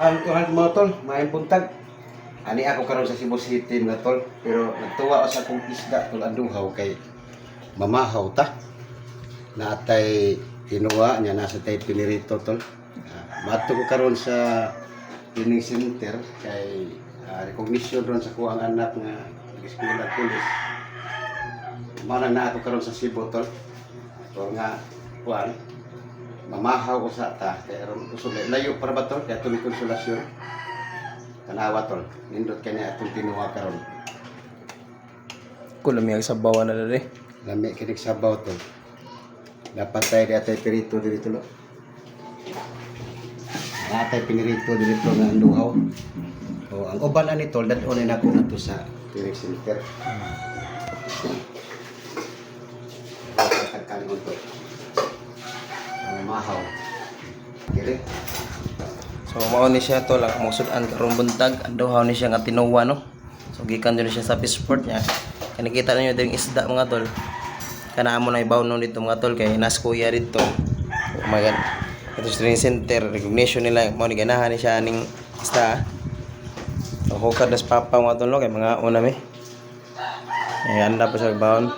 Ang tuhan mga tol, maayong buntag. Ani ako karon sa Cebu City mga tol, pero nagtuwa ako sa akong isda tol ang duhaw kay mamahaw ta. Naatay tinuwa niya nasa tay pinirito tol. Mato ko karon sa training center kay recognition ron sa kuang anak nga nag-eskwela pulis. Mana na ako karon sa Cebu tol. So nga kuan mamahaw ko sa ta kaya ron usog layo para ba tol kaya tuloy konsolasyon tanawa tol nindot kanya atong tinuwa karon Kulam yung sabawan na dali. lami kinig sabaw tol dapat tayo di atay pirito dito lo atay pinirito dito nga anduhaw o ang uban ani tol dadon na ako nato sa training center tagkalingon tol mahaw kiri. So mao ni siya to lang musudan karong buntag anduhaw ni siya nga tinuwa no. So gikan din siya sa passport niya. Kaya nakita niyo ding isda mga tol. Kana mo na ibaw no dito mga tol kay nas kuya dito. Oh my god. Ito sa training center recognition nila mao ni ganahan ni siya ning isda. So hukad das papa mga tol no kay mga una mi. Ay anda pa sa bawon.